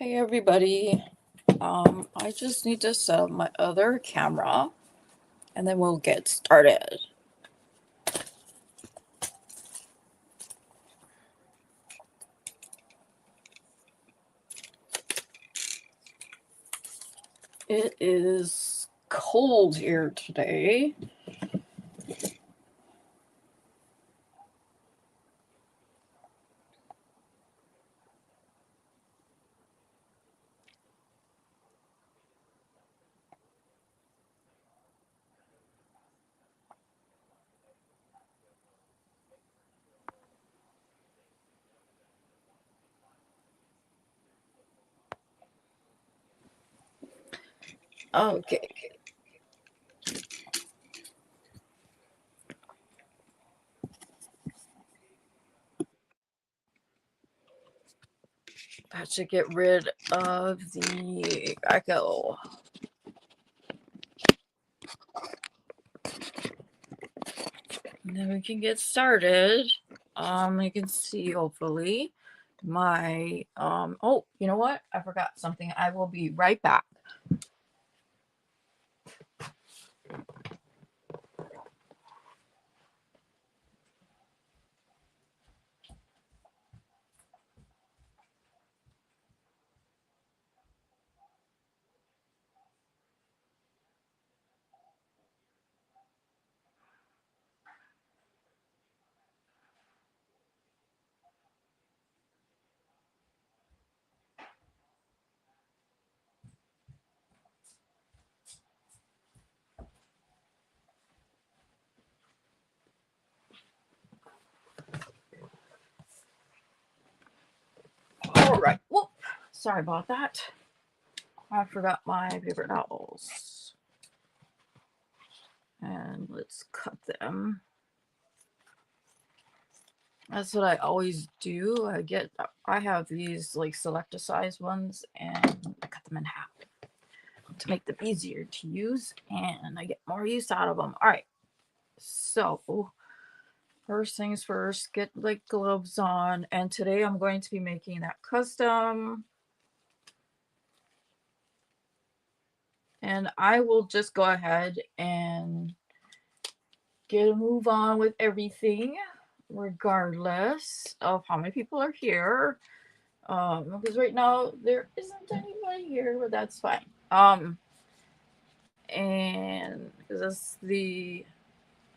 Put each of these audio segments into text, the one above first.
Hey everybody, I just need to set up my other camera and then we'll get started. It is cold here today. Okay. That should get rid of the echo. And then we can get started. You can see hopefully my oh, you know what? I forgot something. I will be right back. All right. Whoop. Sorry about that. I forgot my paper towels. And let's cut them. That's what I always do. I have these like select a size ones and I cut them in half to make them easier to use and I get more use out of them. All right. So first things first, get like gloves on. And today I'm going to be making that custom. And I will just go ahead and get a move on with everything, regardless of how many people are here. Because right now there isn't anybody here, but that's fine. And because that's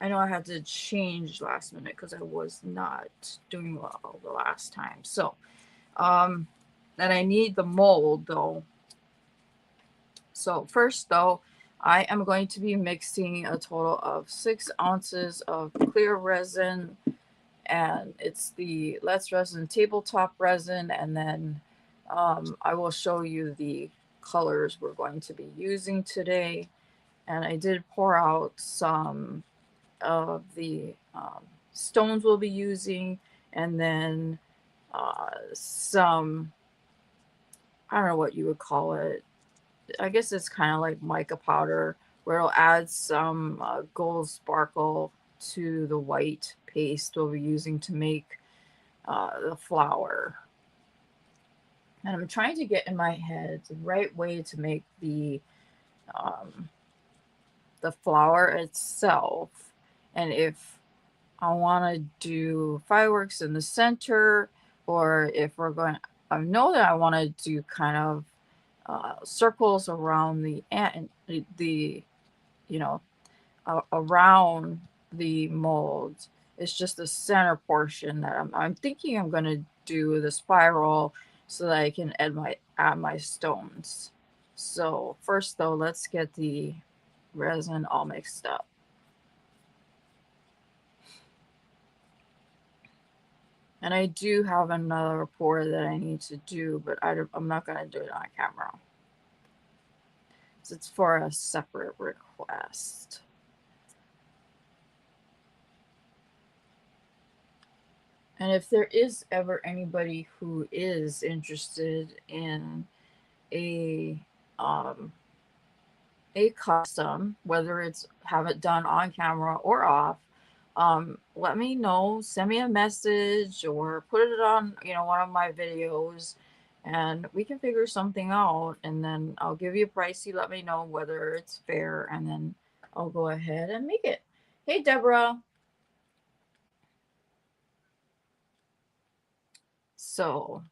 I know I had to change last minute because I was not doing well the last time. So, and I need the mold though. So first though, I am going to be mixing a total of 6 ounces of clear resin, and it's the Let's Resin tabletop resin, and then I will show you the colors we're going to be using today. And I did pour out some of the stones we'll be using, and then some, I don't know what you would call it. I guess it's kind of like mica powder, where it'll add some gold sparkle to the white paste we'll be using to make the flower. And I'm trying to get in my head the right way to make the flower itself. And if I want to do fireworks in the center, or if we're going, I know that I want to do kind of circles around the you know, around the mold. It's just the center portion that I'm thinking I'm going to do the spiral so that I can add my stones. So first though, let's get the resin all mixed up. And I do have another pour that I need to do, but I'm not going to do it on camera. So it's for a separate request. And if there is ever anybody who is interested in a custom, whether it's have it done on camera or off, let me know. Send me a message or put it on one of my videos, and we can figure something out, and then I'll give you a price. You let me know whether it's fair, and then I'll go ahead and make it. Hey, Deborah. So,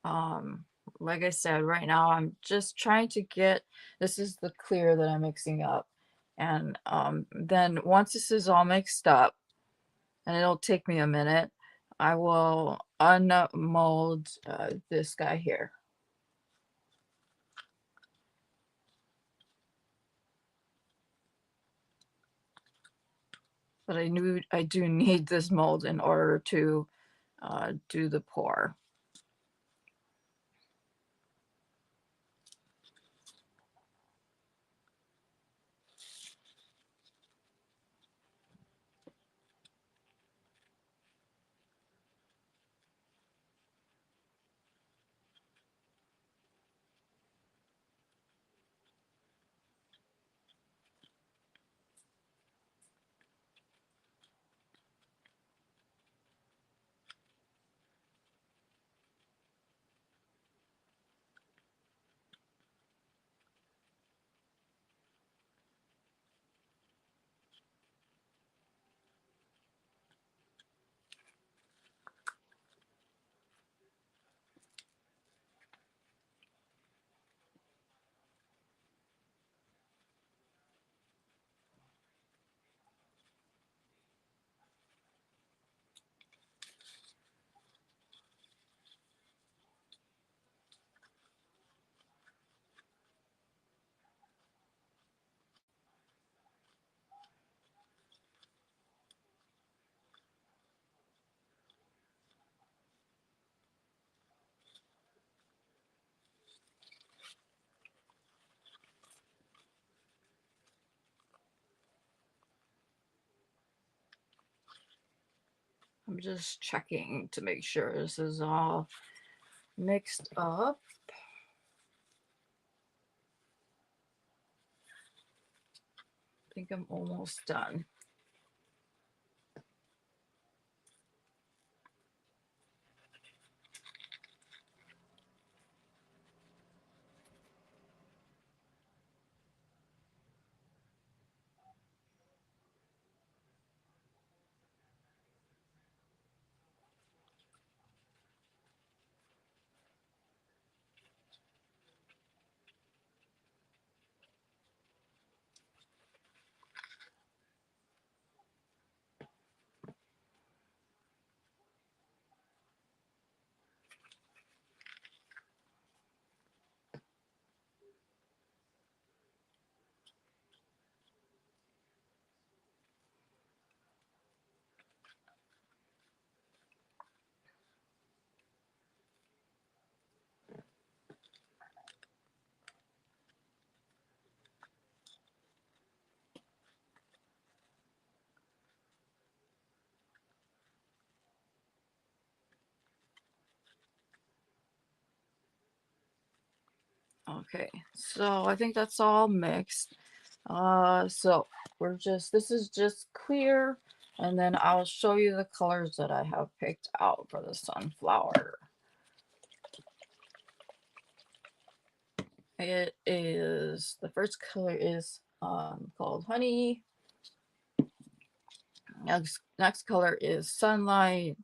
um, like I said, right now I'm just trying to get, this is the clear that I'm mixing up. And then once this is all mixed up, and it'll take me a minute, I will unmold this guy here. But I do need this mold in order to do the pour. I'm just checking to make sure this is all mixed up. I think I'm almost done. Okay, so I think that's all mixed. So this is just clear, and then I'll show you the colors that I have picked out for the sunflower. It is, the first color is called honey. Next color is sunlight,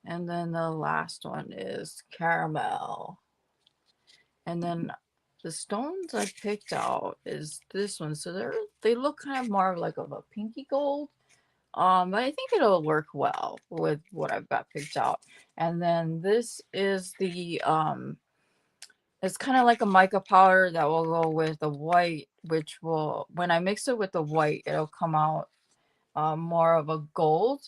and then the last one is caramel. And then the stones I picked out is this one. So they look kind of more like of a pinky gold. But I think it'll work well with what I've got picked out. And then this is the it's kind of like a mica powder that will go with the white, which will, when I mix it with the white, it'll come out more of a gold,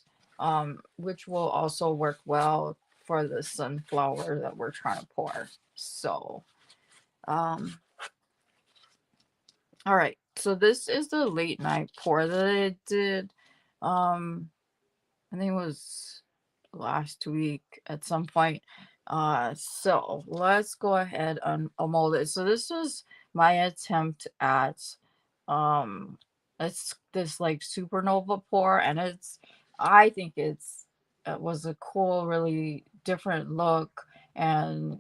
which will also work well for the sunflower that we're trying to pour. So, um, all right. So this is the late night pour that I did. I think it was last week at some point. So let's go ahead and mold it. So this was my attempt at it's this like supernova pour, and I think it was a cool, really different look, and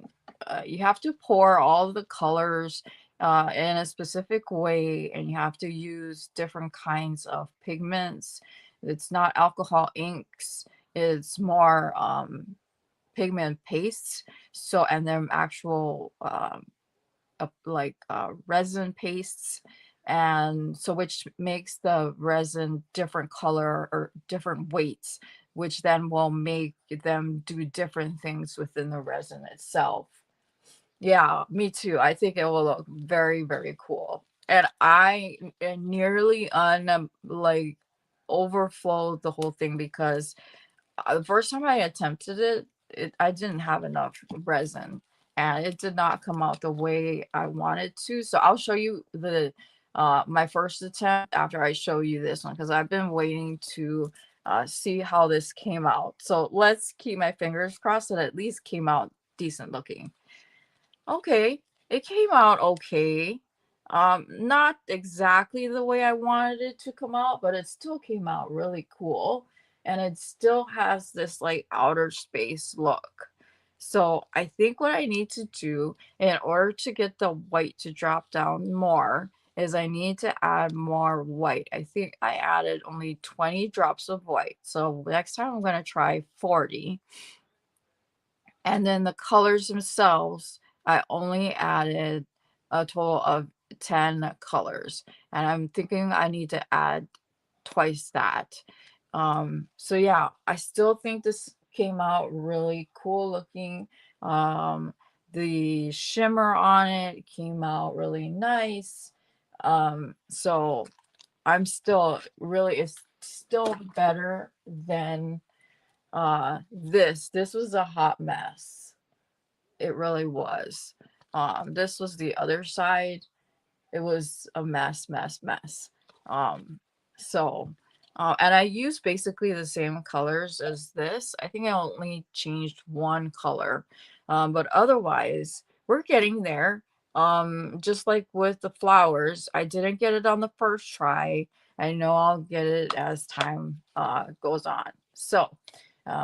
you have to pour all the colors in a specific way, and you have to use different kinds of pigments. It's not alcohol inks, it's more pigment pastes. So, and then actual like resin pastes, and so which makes the resin different color or different weights, which then will make them do different things within the resin itself. Yeah, me too. I think it will look very, very cool. And I nearly like overflowed the whole thing because the first time I attempted it, I didn't have enough resin and it did not come out the way I wanted to. So I'll show you the my first attempt after I show you this one because I've been waiting to see how this came out. So let's keep my fingers crossed that at least came out decent looking. Okay, it came out okay. Not exactly the way I wanted it to come out, but it still came out really cool. And it still has this like outer space look. So I think what I need to do in order to get the white to drop down more is I need to add more white. I think I added only 20 drops of white. So next time I'm going to try 40. And then the colors themselves, I only added a total of 10 colors. And I'm thinking I need to add twice that. So yeah, I still think this came out really cool looking. The shimmer on it came out really nice. So I'm still really, it's still better than this was a hot mess. It really was. This was the other side. It was a mess. Um, so, and I used basically the same colors as this. I think I only changed one color, but otherwise, we're getting there. Just like with the flowers, I didn't get it on the first try. I know I'll get it as time goes on. So,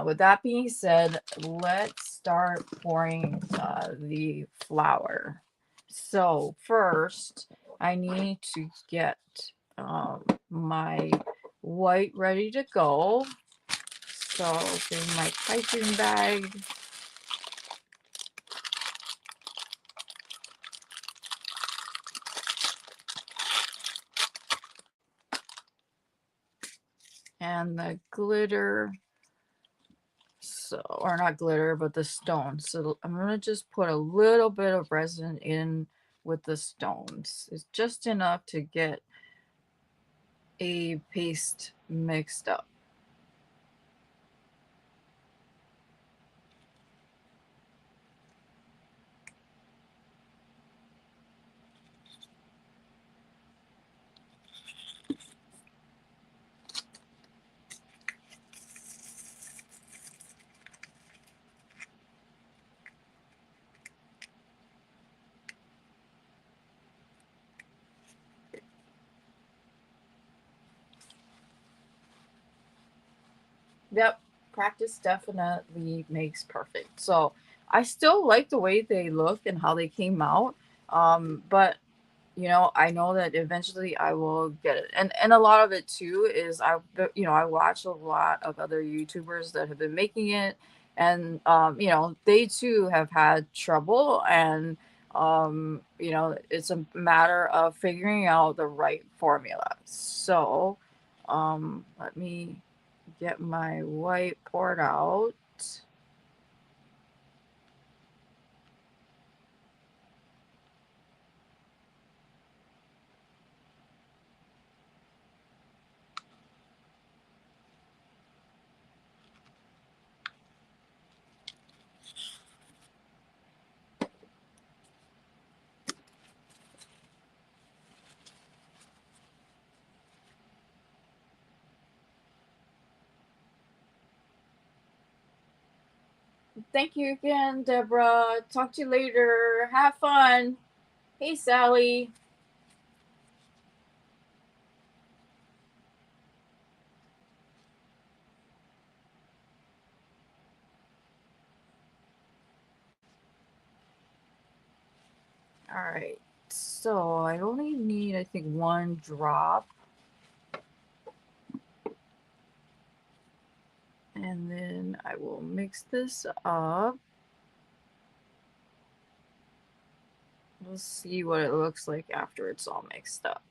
with that being said, let's start pouring the flour. So first, I need to get my white ready to go. So in my piping bag. And the glitter. So, or not glitter, but the stones. So I'm going to just put a little bit of resin in with the stones. It's just enough to get a paste mixed up. Yep, practice definitely makes perfect. So I still like the way they look and how they came out. But I know that eventually I will get it. And a lot of it too is I watch a lot of other YouTubers that have been making it, and they too have had trouble, and it's a matter of figuring out the right formula. So let me get my white poured out. Thank you again, Deborah. Talk to you later. Have fun. Hey, Sally. All right, so I only need, I think, 1 drop. And then I will mix this up. We'll see what it looks like after it's all mixed up.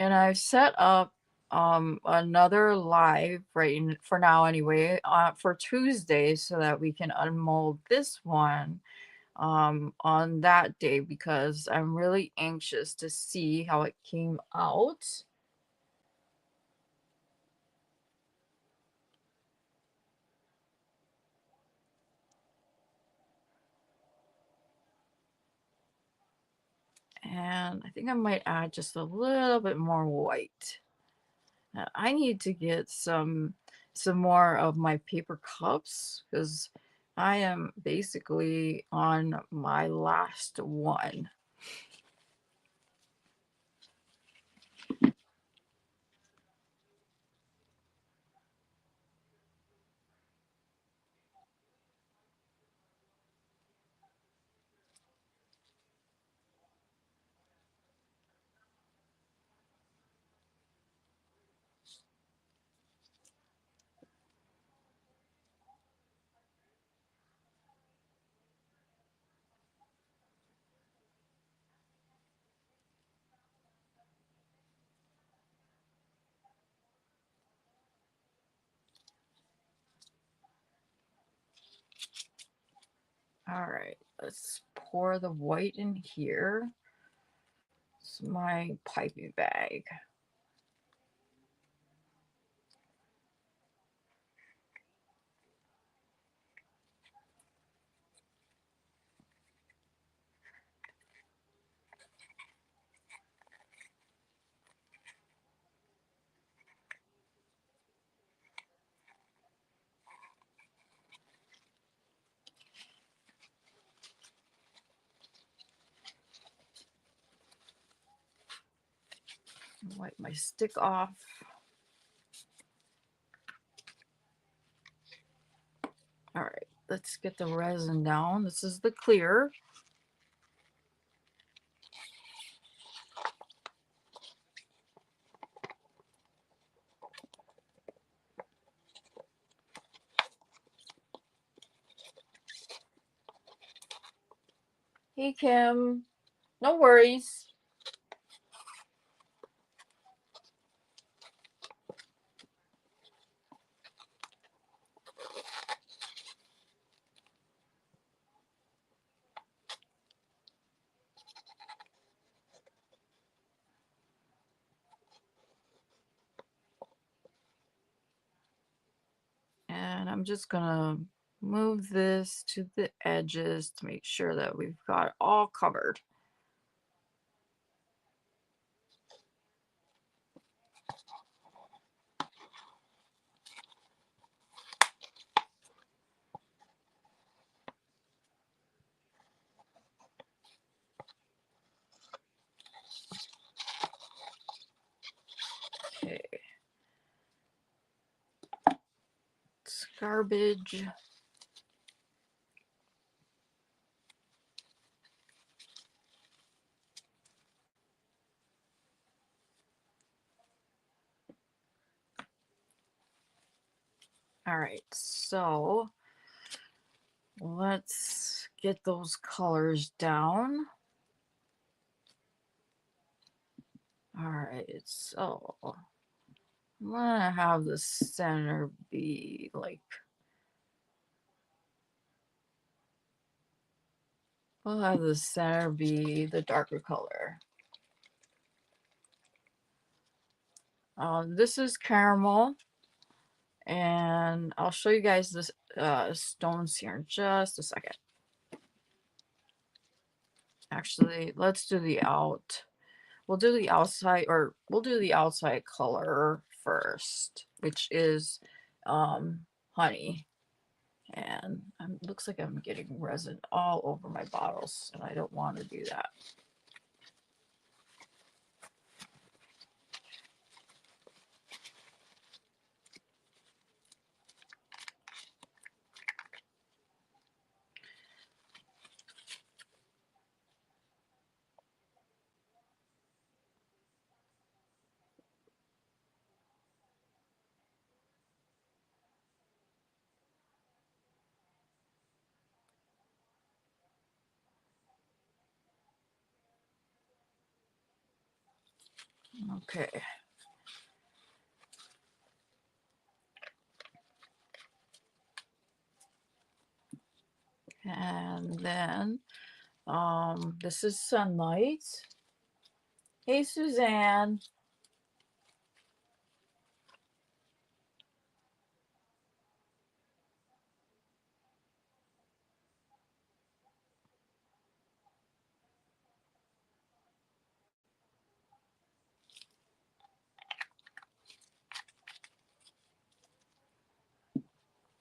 And I've set up another live for now anyway, for Tuesday, so that we can unmold this one on that day, because I'm really anxious to see how it came out. And I think I might add just a little bit more white. I need to get some more of my paper cups, because I am basically on my last one. All right, let's pour the white in here. It's my piping bag. Wipe my stick off. All right, let's get the resin down. This is the clear. Hey, Kim. No worries. And I'm just gonna move this to the edges to make sure that we've got it all covered. Okay. It's garbage. All right, so let's get those colors down. All right, so I'm gonna have the center be like, we'll have the center be the darker color. This is caramel, and I'll show you guys this stones here in just a second. Actually, let's do the out. We'll do the outside, or we'll do the outside color first, which is honey. And it looks like I'm getting resin all over my bottles, and I don't want to do that. Okay. And then this is sunlight. Hey, Suzanne.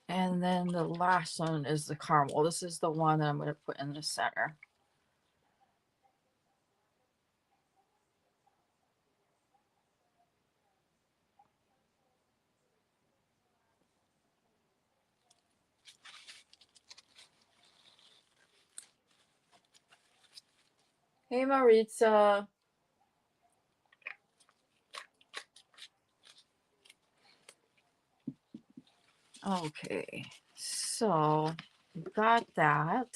And then the last one is the caramel. This is the one that I'm going to put in the center. Hey, Maritza. Okay, so got that.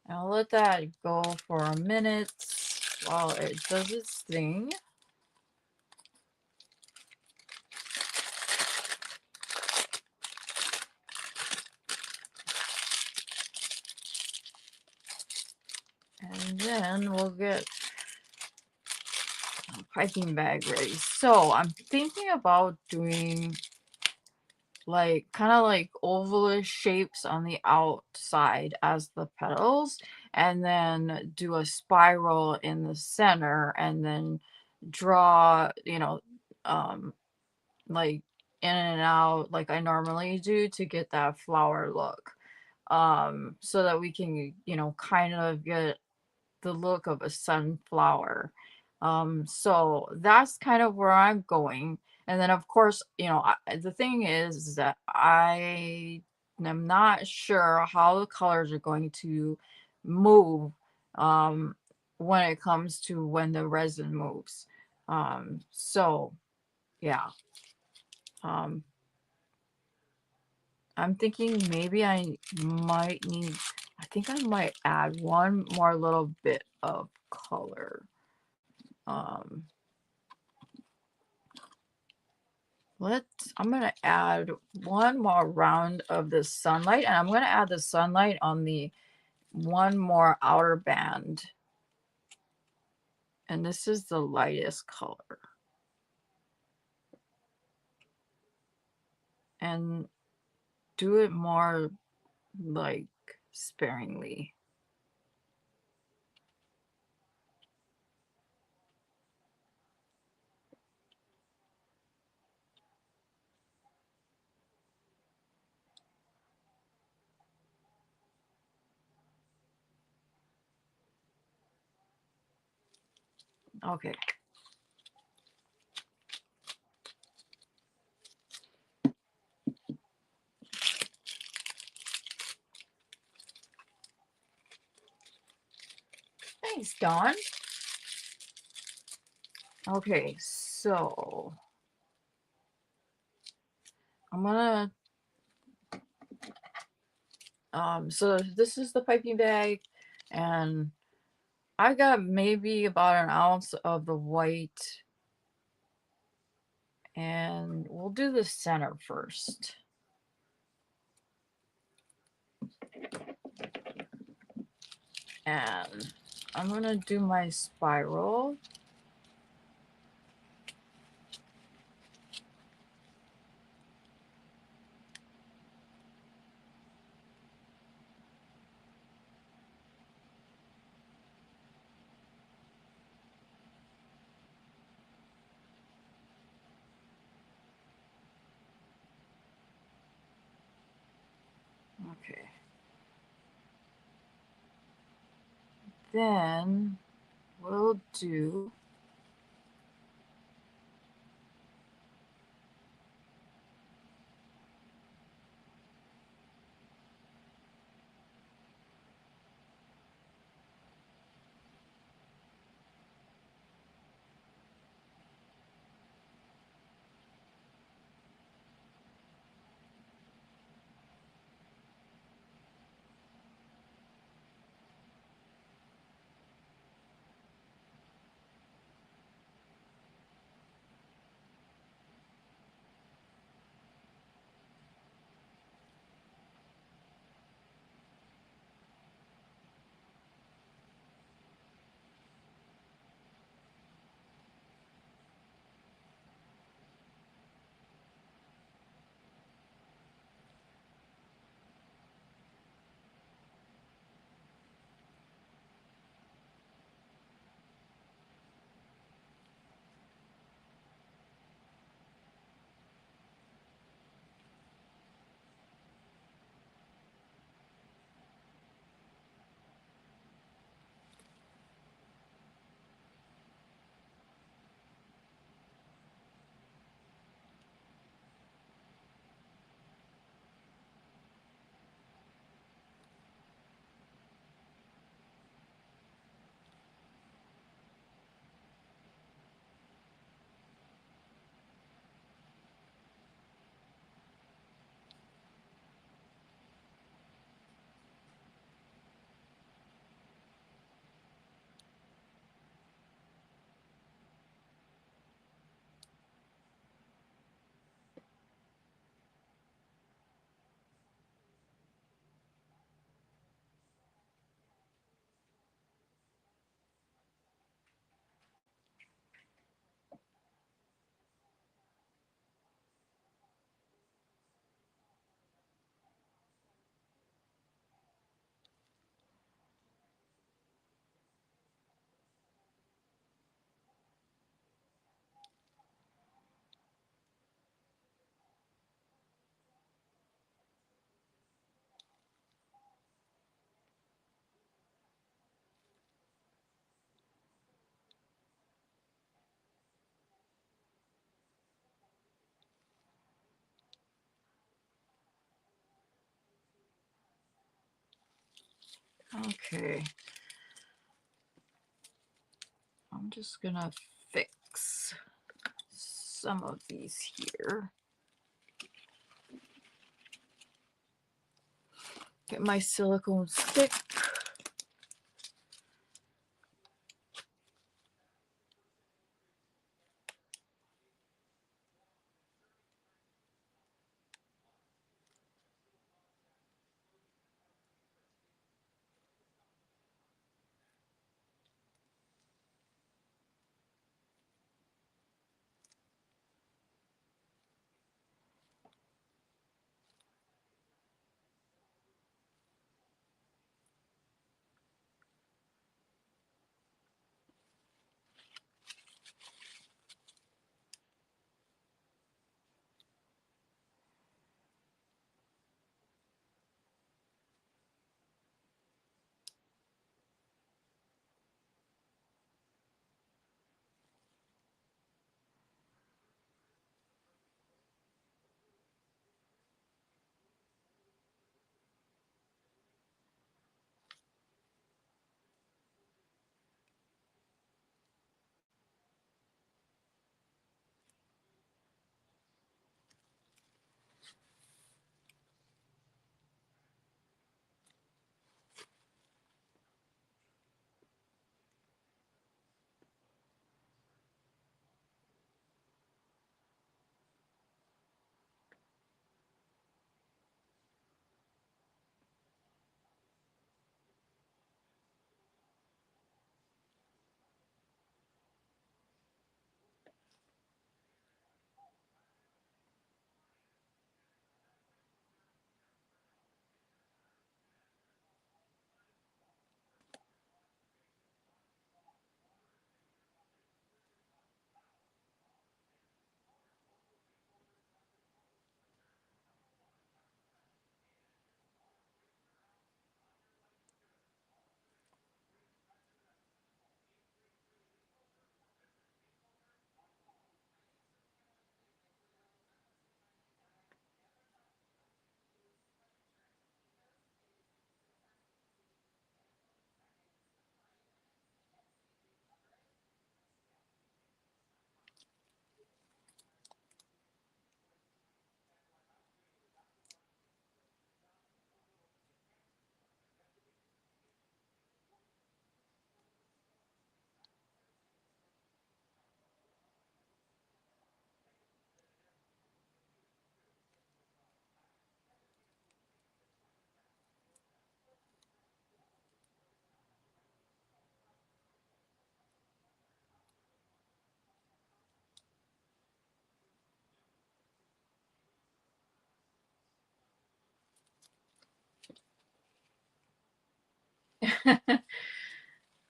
I'll let that go for a minute while it does its thing. And then we'll get a piping bag ready. So I'm thinking about doing like kind of like ovalish shapes on the outside as the petals, and then do a spiral in the center, and then draw, like in and out like I normally do to get that flower look. So that we can, kind of get the look of a sunflower. So that's kind of where I'm going. And then, of course, the thing is that I am not sure how the colors are going to move um, when it comes to when the resin moves. So, yeah. Um, I'm thinking maybe I think I might add one more little bit of color. Um, I'm gonna add one more round of the sunlight, and I'm gonna add the sunlight on the one more outer band. And this is the lightest color. And do it more like sparingly. Okay. Thanks, Dawn. Okay, so I'm gonna so this is the piping bag, and I got maybe about an ounce of the white, and we'll do the center first. And I'm gonna do my spiral. Okay. Then we'll do Okay. I'm just gonna fix some of these here. Get my silicone stick.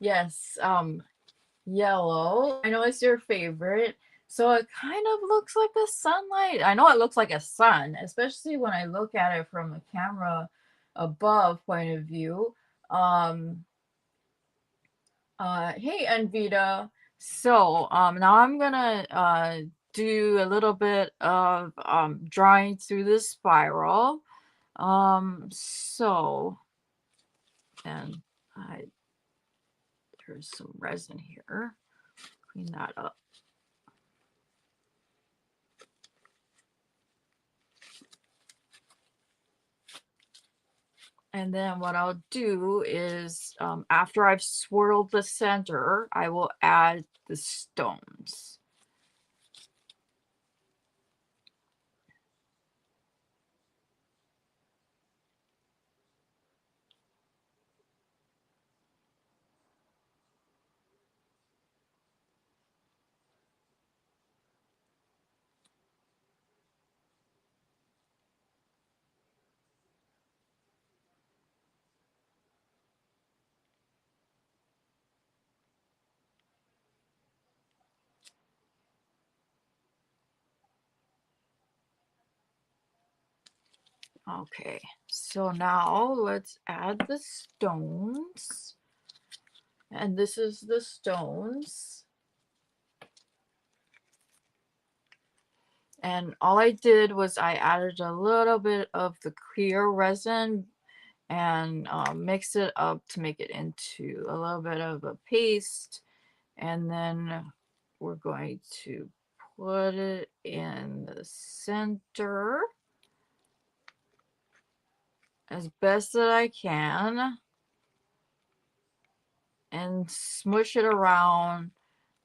Yes, yellow. I know it's your favorite. So it kind of looks like a sunlight. I know it looks like a sun, especially when I look at it from a camera above point of view. Um, hey, Anvita. So, now I'm gonna do a little bit of drawing through the spiral. So, and I there's some resin here. Clean that up. And then what I'll do is, after I've swirled the center, I will add the stones. Okay, so now let's add the stones. And this is the stones. And all I did was I added a little bit of the clear resin and mix it up to make it into a little bit of a paste. And then we're going to put it in the center as best that I can and smush it around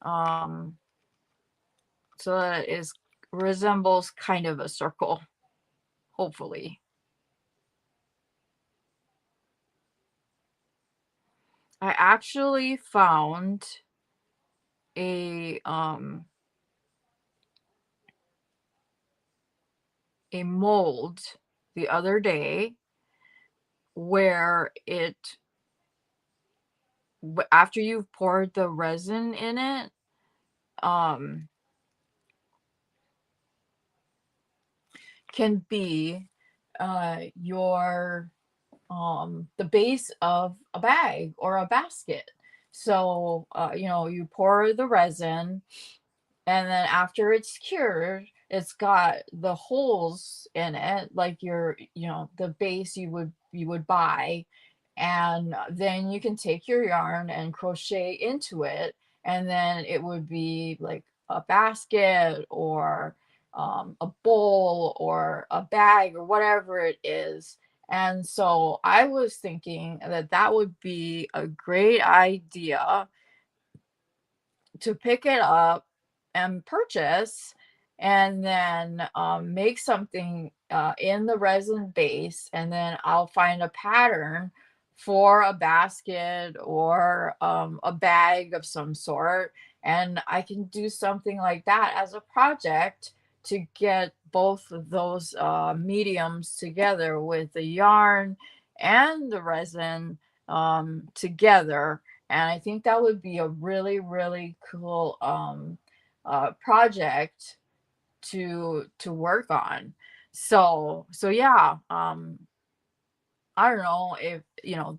um, so that it resembles kind of a circle, hopefully. I actually found a a mold the other day where it after you've poured the resin in it, um can be your the base of a bag or a basket. So you pour the resin, and then after it's cured, it's got the holes in it, like the base you would buy, and then you can take your yarn and crochet into it, and then it would be like a basket or a bowl or a bag or whatever it is. And so I was thinking that that would be a great idea to pick it up and purchase, and then make something in the resin base, and then I'll find a pattern for a basket or a bag of some sort, and I can do something like that as a project to get both of those mediums together with the yarn and the resin together. And I think that would be a really, really cool project to work on. So yeah, I don't know if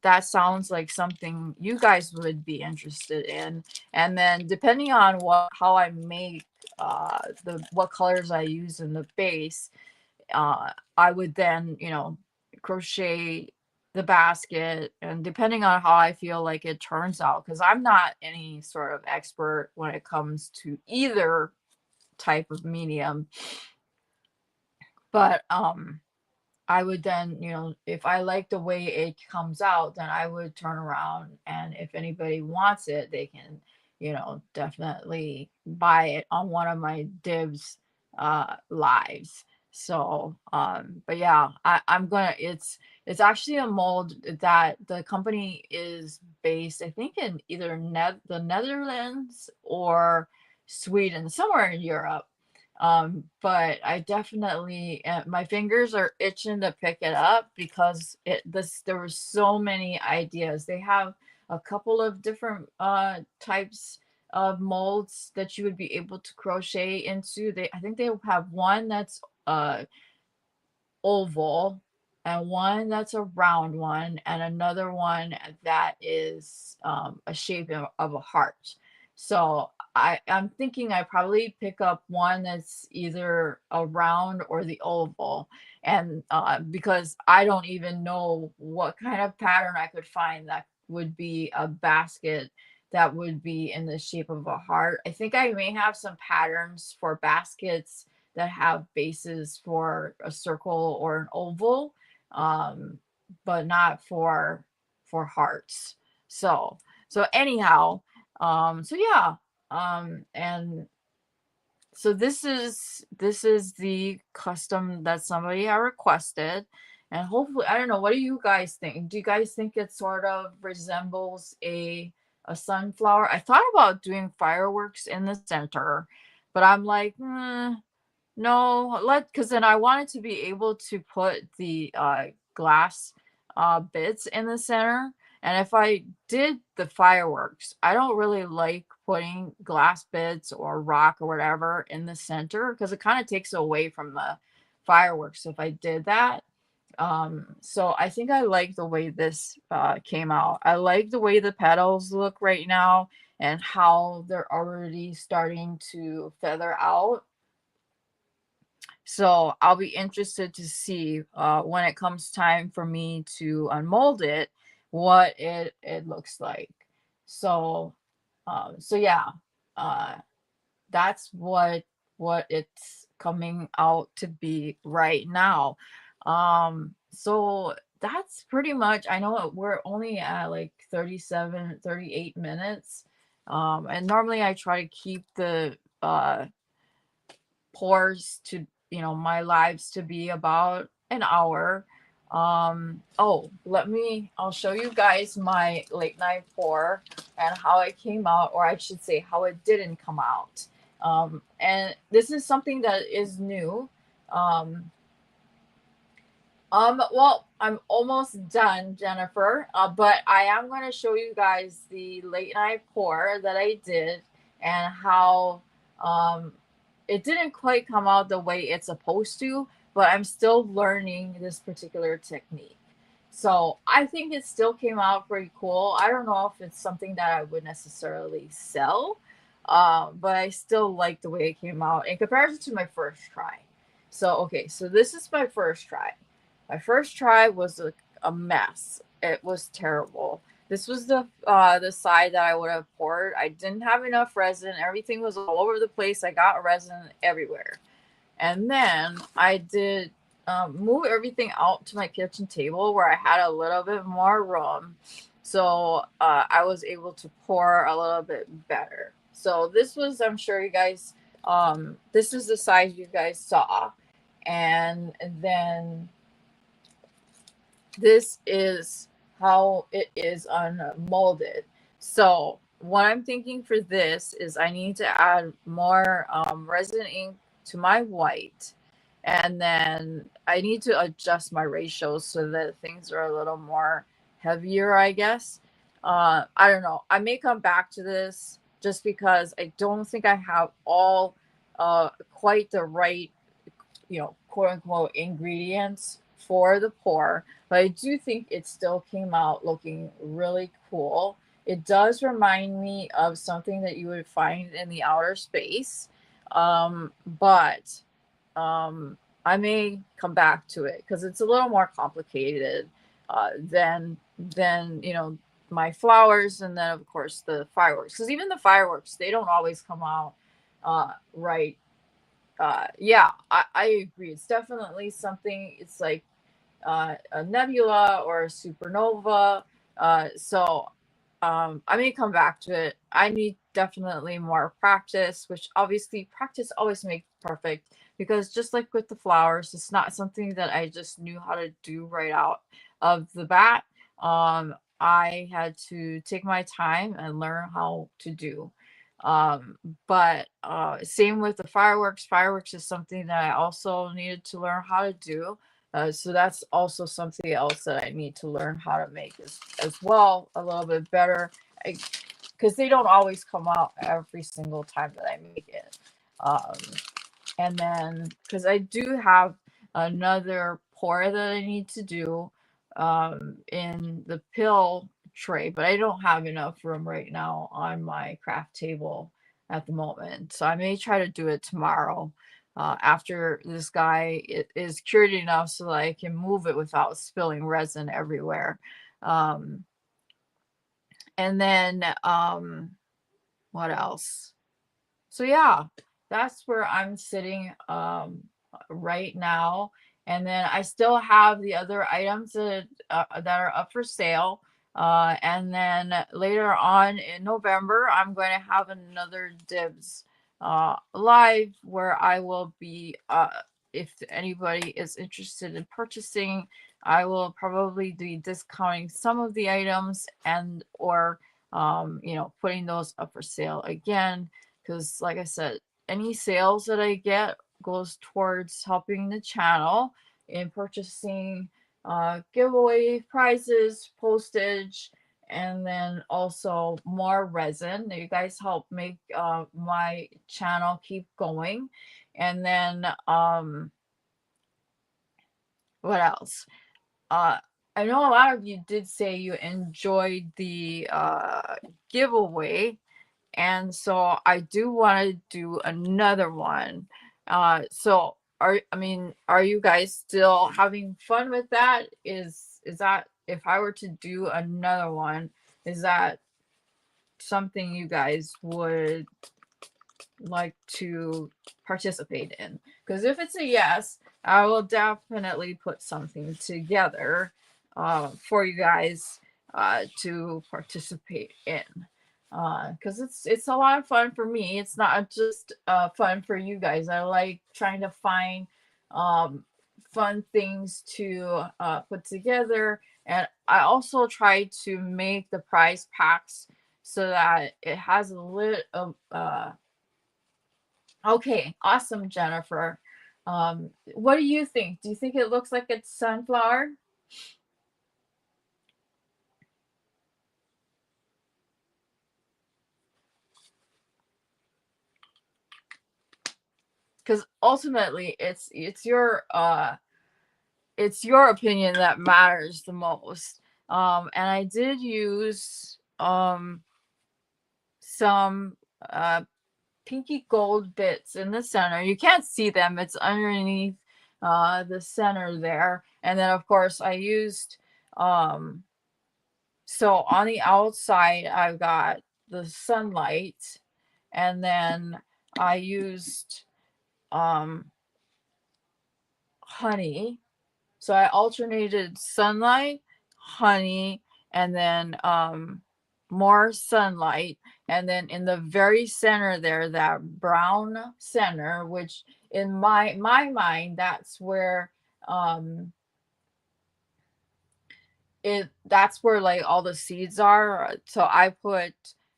that sounds like something you guys would be interested in. And then depending on how I make the what colors I use in the base, I would then, crochet the basket, and depending on how I feel like it turns out, because I'm not any sort of expert when it comes to either type of medium, but I would then, if I like the way it comes out, then I would turn around, and if anybody wants it, they can, definitely buy it on one of my dibs lives. So, but yeah, I'm gonna it's actually a mold that the company is based, I think, in either the Netherlands or Sweden, somewhere in Europe. But I definitely my fingers are itching to pick it up because there were so many ideas. They have a couple of different types of molds that you would be able to crochet into. I think they have one that's uh oval, and one that's a round one, and another one that is a shape of a heart. So I'm thinking I probably pick up one that's either a round or the oval, and because I don't even know what kind of pattern I could find that would be a basket that would be in the shape of a heart. I think I may have some patterns for baskets that have bases for a circle or an oval, um, but not for hearts. So anyhow, so yeah, and so this is the custom that somebody had requested, and hopefully, I don't know, what do you guys think? Do you guys think it sort of resembles a sunflower? I thought about doing fireworks in the center, but I'm like, no, because then I wanted to be able to put the glass bits in the center. And if I did the fireworks, I don't really like putting glass bits or rock or whatever in the center because it kind of takes away from the fireworks if I did that. So I think I like the way this came out. I like the way the petals look right now and how they're already starting to feather out. So I'll be interested to see when it comes time for me to unmold it, what it looks like. So so yeah, uh, that's what it's coming out to be right now. So that's pretty much, I know we're only at like 37, 38 minutes. And normally I try to keep the pours to, my lives to be about an hour. Oh, I'll show you guys my late night pour and how it came out, or I should say how it didn't come out. And this is something that is new. um well, I'm almost done, Jennifer. But I am going to show you guys the late night pour that I did, and how um it didn't quite come out the way it's supposed to, but I'm still learning this particular technique. So I think it still came out pretty cool. I don't know if it's something that I would necessarily sell, but I still like the way it came out in comparison to my first try. So, okay, so this is my first try. My first try was a mess. It was terrible. This was the side that I would have poured. I didn't have enough resin. Everything was all over the place. I got resin everywhere. And then I did move everything out to my kitchen table where I had a little bit more room. So I was able to pour a little bit better. So this was, I'm sure you guys, this is the size you guys saw. And then this is how it is unmolded. So what I'm thinking for this is I need to add more resin ink to my white, and then I need to adjust my ratios so that things are a little more heavier, I guess. I don't know. I may come back to this just because I don't think I have all quite the right, quote unquote ingredients for the pour, but I do think it still came out looking really cool. It does remind me of something that you would find in the outer space, but I may come back to it because it's a little more complicated than my flowers, and then of course the fireworks. Because even the fireworks, they don't always come out right. Yeah, I agree. It's definitely something. It's like a nebula or a supernova. So I may come back to it. I need definitely more practice, which obviously practice always makes perfect, because just like with the flowers, it's not something that I just knew how to do right out of the bat. I had to take my time and learn how to do. Um, but same with the fireworks. Fireworks is something that I also needed to learn how to do. So that's also something else that I need to learn how to make as well, a little bit better, because they don't always come out every single time that I make it. Um, and then, because I do have another pour that I need to do in the pill tray, but I don't have enough room right now on my craft table at the moment. So I may try to do it tomorrow after this guy is cured enough so that I can move it without spilling resin everywhere. Um, and then, what else? So yeah, that's where I'm sitting right now. And then I still have the other items that are up for sale. And then later on in November, I'm going to have another Dibs live where I will be, if anybody is interested in purchasing, I will probably be discounting some of the items, and or putting those up for sale again, because like I said, any sales that I get goes towards helping the channel in purchasing giveaway prizes, postage, and then also more resin. You guys help make my channel keep going. And then what else? uh I know a lot of you did say you enjoyed the giveaway, and so I do want to do another one. So are you guys still having fun with that? Is that, if I were to do another one, is that something you guys would like to participate in? Because if it's a yes, I will definitely put something together for you guys to participate in. Because it's a lot of fun for me. It's not just fun for you guys. I like trying to find um, fun things to put together, and I also try to make the prize packs so that it has a little of okay, awesome, Jennifer. What do you think? Do you think it looks like it's sunflower? Because ultimately, it's your opinion that matters the most. And I did use some pinky gold bits in the center. You can't see them; it's underneath the center there. And then, of course, I used so on the outside, I've got the sunlight, and then I used um, honey. So I alternated sunlight, honey, and then more sunlight. And then in the very center there, that brown center, which in my mind, that's where um that's where like all the seeds are. So I put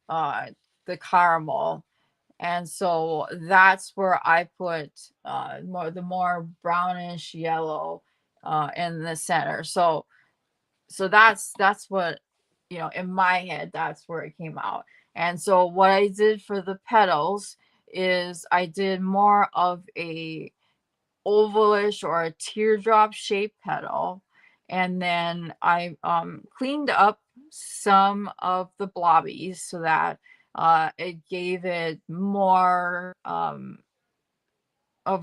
uh the caramel, and so that's where I put more brownish yellow in the center. So that's what, in my head, that's where it came out. And so what I did for the petals is I did more of a ovalish or a teardrop shaped petal, and then I cleaned up some of the blobbies so that it gave it more of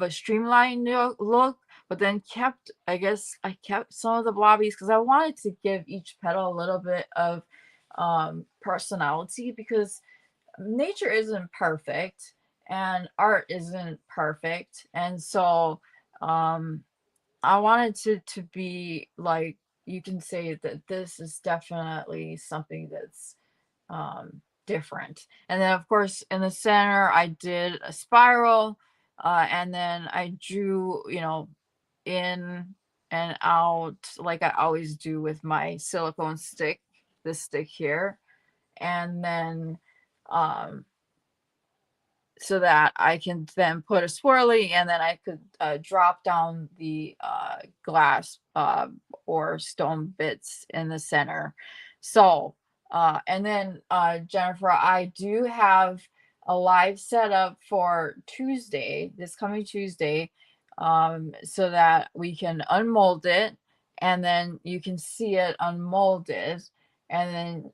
a streamlined look, but then kept, I guess I kept some of the blobbies because I wanted to give each petal a little bit of personality, because nature isn't perfect and art isn't perfect. And so um I wanted to be like, you can say that this is definitely something that's different. And then, of course, in the center, I did a spiral, and then I drew, in and out like I always do with my silicone stick, this stick here. And then, um, so that I can then put a swirly, and then I could drop down the glass or stone bits in the center. So, and then Jennifer, I do have a live setup for Tuesday, this coming Tuesday, so that we can unmold it, and then you can see it unmolded, and then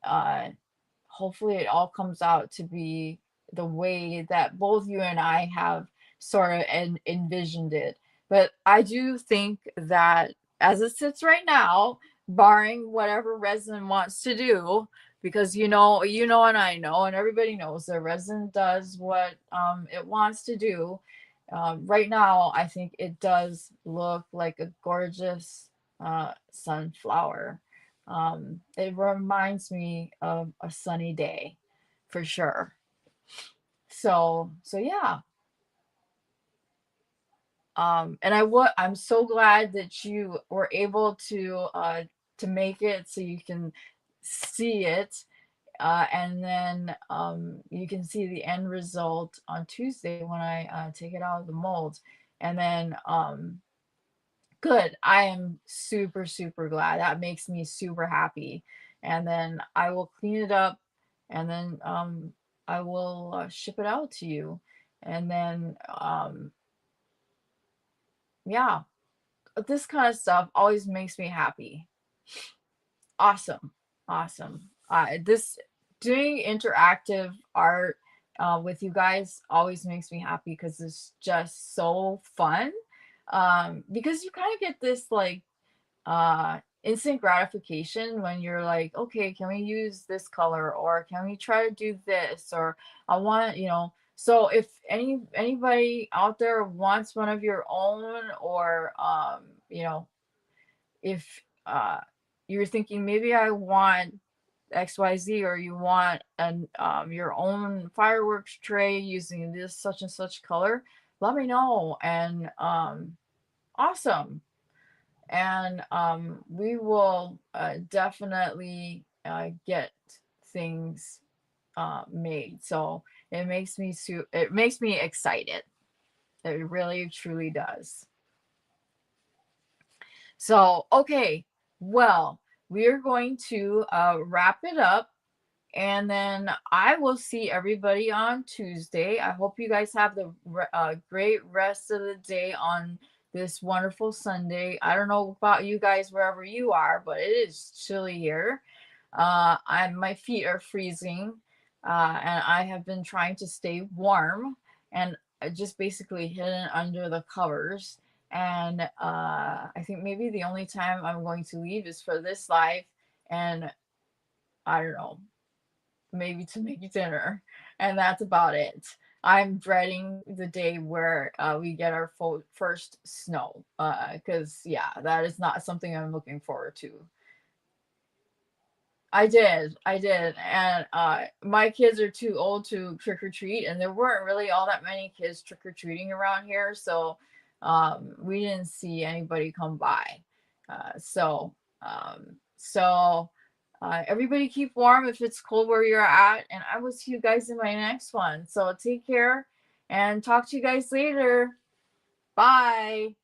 hopefully it all comes out to be the way that both you and I have sort of envisioned it. But I do think that as it sits right now, barring whatever resin wants to do, because and I know, and everybody knows that resin does what it wants to do. Right now, I think it does look like a gorgeous sunflower. It reminds me of a sunny day, for sure. So yeah. And I'm so glad that you were able to make it so you can see it, and then you can see the end result on Tuesday when I take it out of the mold. And then good. I am super, super glad. That makes me super happy. And then I will clean it up, and then I will ship it out to you. And then, yeah, this kind of stuff always makes me happy. Awesome. Awesome. This doing interactive art with you guys always makes me happy because it's just so fun. Because you kind of get this like instant gratification when you're like, okay, can we use this color, or can we try to do this, or I want, so if anybody out there wants one of your own, or if you're thinking maybe I want XYZ, or you want your own fireworks tray using this such and such color, let me know. And awesome. And we will definitely get things made. So it makes me excited. It really truly does. So okay, well, we're going to wrap it up. And then I will see everybody on Tuesday. I hope you guys have the great rest of the day on this wonderful Sunday. I don't know about you guys wherever you are, but it is chilly here. My feet are freezing, and I have been trying to stay warm, and just basically hidden under the covers. And I think maybe the only time I'm going to leave is for this live, and I don't know, maybe to make dinner, and that's about it. I'm dreading the day where we get our first snow, because yeah, that is not something I'm looking forward to. I did, and my kids are too old to trick or treat, and there weren't really all that many kids trick or treating around here, so we didn't see anybody come by. So everybody keep warm if it's cold where you're at, and I will see you guys in my next one. So take care, and talk to you guys later. Bye.